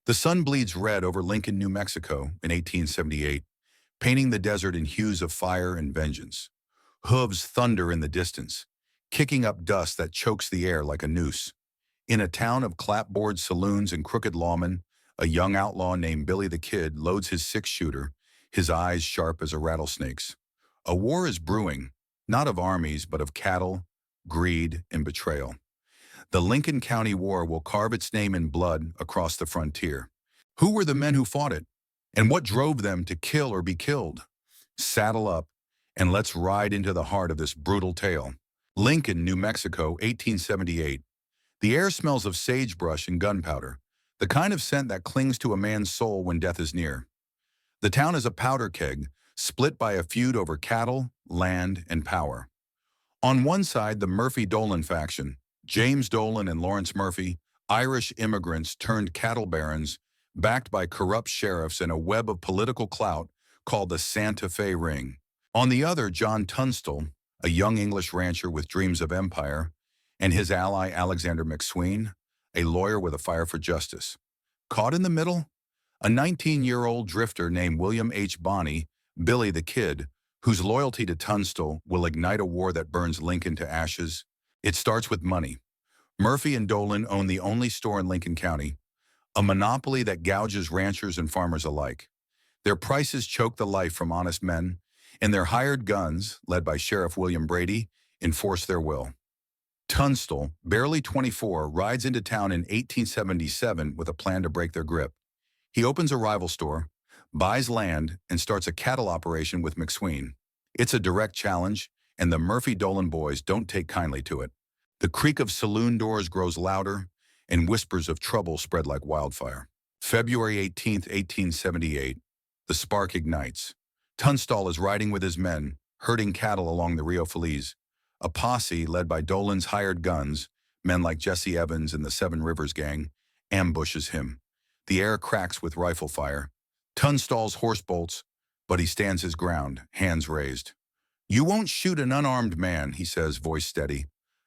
The sun bleeds red over Lincoln, New Mexico in 1878, painting the desert in hues of fire and vengeance. Hooves thunder in the distance, kicking up dust that chokes the air like a noose. In a town of clapboard saloons and crooked lawmen, a young outlaw named Billy the Kid loads his six-shooter, his eyes sharp as a rattlesnake's. A war is brewing, not of armies, but of cattle, greed, and betrayal. The Lincoln County War will carve its name in blood across the frontier. Who were the men who fought it? And what drove them to kill or be killed? Saddle up, and let's ride into the heart of this brutal tale. Lincoln, New Mexico, 1878. The air smells of sagebrush and gunpowder, the kind of scent that clings to a man's soul when death is near. The town is a powder keg, split by a feud over cattle, land, and power. On one side, the Murphy-Dolan faction, James Dolan and Lawrence Murphy, Irish immigrants turned cattle barons, backed by corrupt sheriffs and a web of political clout called the Santa Fe Ring. On the other, John Tunstall, a young English rancher with dreams of empire, and his ally Alexander McSween, a lawyer with a fire for justice. Caught in the middle? A 19-year-old drifter named William H. Bonney, Billy the Kid, whose loyalty to Tunstall will ignite a war that burns Lincoln to ashes. It starts with money. Murphy and Dolan own the only store in Lincoln County, a monopoly that gouges ranchers and farmers alike. Their prices choke the life from honest men, and their hired guns, led by Sheriff William Brady, enforce their will. Tunstall, barely 24, rides into town in 1877 with a plan to break their grip. He opens a rival store, buys land, and starts a cattle operation with McSween. It's a direct challenge, and the Murphy-Dolan boys don't take kindly to it. The creak of saloon doors grows louder, and whispers of trouble spread like wildfire. February 18, 1878. The spark ignites. Tunstall is riding with his men, herding cattle along the Rio Feliz. A posse led by Dolan's hired guns, men like Jesse Evans and the Seven Rivers Gang, ambushes him. The air cracks with rifle fire. Tunstall's horse bolts, but he stands his ground, hands raised. "You won't shoot an unarmed man," he says, voice steady.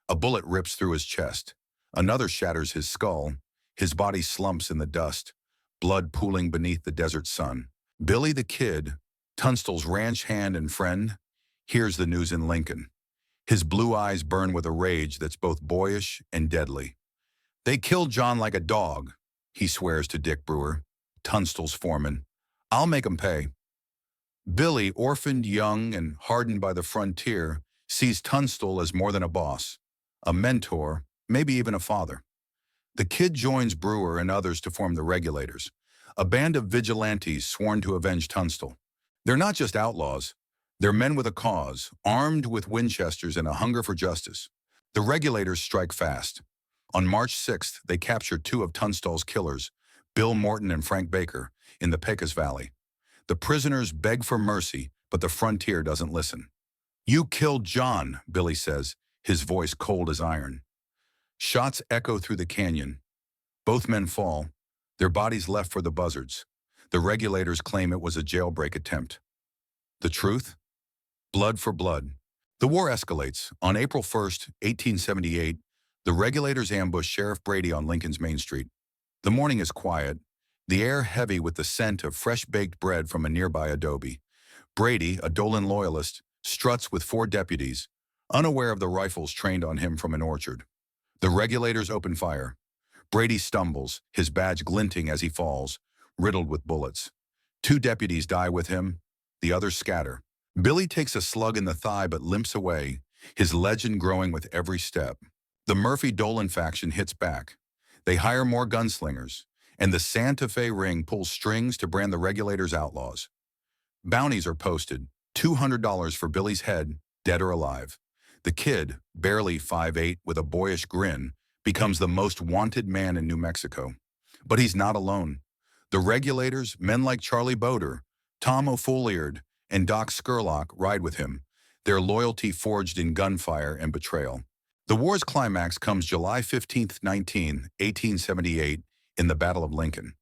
A bullet rips through his chest. Another shatters his skull. His body slumps in the dust, blood pooling beneath the desert sun. Billy the Kid, Tunstall's ranch hand and friend, hears the news in Lincoln. His blue eyes burn with a rage that's both boyish and deadly. "They killed John like a dog," he swears to Dick Brewer, Tunstall's foreman. "I'll make 'em pay." Billy, orphaned, young, and hardened by the frontier, sees Tunstall as more than a boss, a mentor, maybe even a father. The Kid joins Brewer and others to form the Regulators, a band of vigilantes sworn to avenge Tunstall. They're not just outlaws, they're men with a cause, armed with Winchesters and a hunger for justice. The Regulators strike fast. On March 6th, they capture two of Tunstall's killers, Bill Morton and Frank Baker, in the Pecos Valley. The prisoners beg for mercy, but the frontier doesn't listen. "You killed John," Billy says, his voice cold as iron. Shots echo through the canyon. Both men fall, their bodies left for the buzzards. The Regulators claim it was a jailbreak attempt. The truth? Blood for blood. The war escalates. On April 1st, 1878, the Regulators ambush Sheriff Brady on Lincoln's Main Street. The morning is quiet, the air heavy with the scent of fresh-baked bread from a nearby adobe. Brady, a Dolan loyalist, struts with 4 deputies, unaware of the rifles trained on him from an orchard. The Regulators open fire. Brady stumbles, his badge glinting as he falls, riddled with bullets. 2 deputies die with him, the others scatter. Billy takes a slug in the thigh but limps away, his legend growing with every step. The Murphy-Dolan faction hits back. They hire more gunslingers, and the Santa Fe Ring pulls strings to brand the Regulators outlaws. Bounties are posted, $200 for Billy's head, dead or alive. The Kid, barely 5'8", with a boyish grin, becomes the most wanted man in New Mexico. But he's not alone. The Regulators, men like Charlie Boder, Tom O'Folliard, and Doc Scurlock ride with him, their loyalty forged in gunfire and betrayal. The war's climax comes July 15, 1878, in the Battle of Lincoln.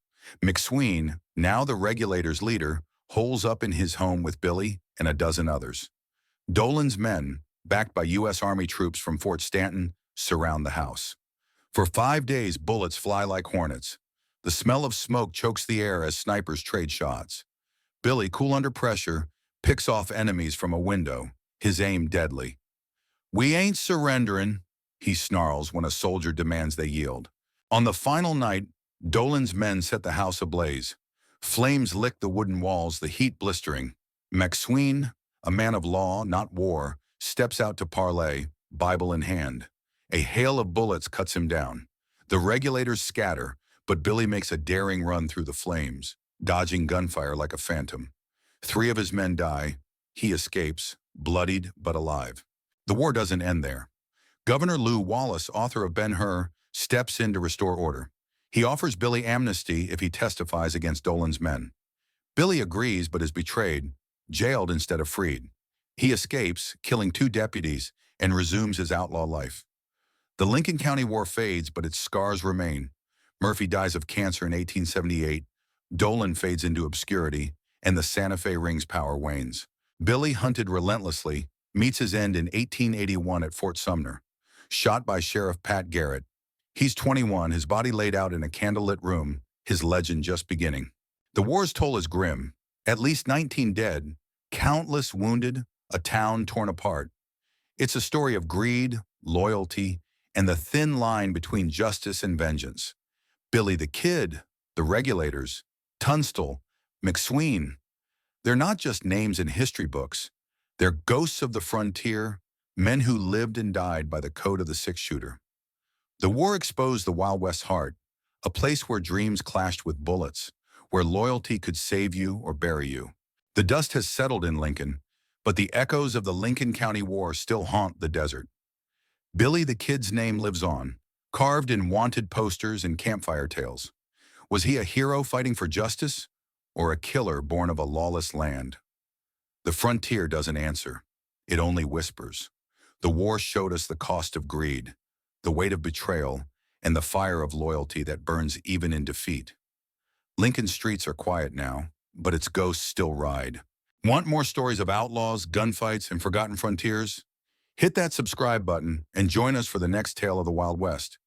McSween, now the Regulators' leader, holes up in his home with Billy and a dozen others. Dolan's men, backed by U.S. Army troops from Fort Stanton, surround the house. For 5 days, bullets fly like hornets. The smell of smoke chokes the air as snipers trade shots. Billy, cool under pressure, picks off enemies from a window, his aim deadly. "We ain't surrendering," he snarls when a soldier demands they yield. On the final night, Dolan's men set the house ablaze. Flames lick the wooden walls, the heat blistering. McSween, a man of law, not war, steps out to parley, Bible in hand. A hail of bullets cuts him down. The regulators scatter, but Billy makes a daring run through the flames, dodging gunfire like a phantom. 3 of his men die. He escapes, bloodied but alive. The war doesn't end there. Governor Lew Wallace, author of Ben-Hur, steps in to restore order. He offers Billy amnesty if he testifies against Dolan's men. Billy agrees but is betrayed, jailed instead of freed. He escapes, killing 2 deputies, and resumes his outlaw life. The Lincoln County War fades, but its scars remain. Murphy dies of cancer in 1878, Dolan fades into obscurity, and the Santa Fe Ring's power wanes. Billy, hunted relentlessly, meets his end in 1881 at Fort Sumner, shot by Sheriff Pat Garrett. He's 21, his body laid out in a candlelit room, his legend just beginning. The war's toll is grim. At least 19 dead, countless wounded, a town torn apart. It's a story of greed, loyalty, and the thin line between justice and vengeance. Billy the Kid, the regulators, Tunstall, McSween. They're not just names in history books. They're ghosts of the frontier, men who lived and died by the code of the six-shooter. The war exposed the Wild West's heart, a place where dreams clashed with bullets, where loyalty could save you or bury you. The dust has settled in Lincoln, but the echoes of the Lincoln County War still haunt the desert. Billy the Kid's name lives on, carved in wanted posters and campfire tales. Was he a hero fighting for justice, or a killer born of a lawless land? The frontier doesn't answer. It only whispers. The war showed us the cost of greed, the weight of betrayal, and the fire of loyalty that burns even in defeat. Lincoln's streets are quiet now, but its ghosts still ride. Want more stories of outlaws, gunfights, and forgotten frontiers? Hit that subscribe button and join us for the next tale of the Wild West.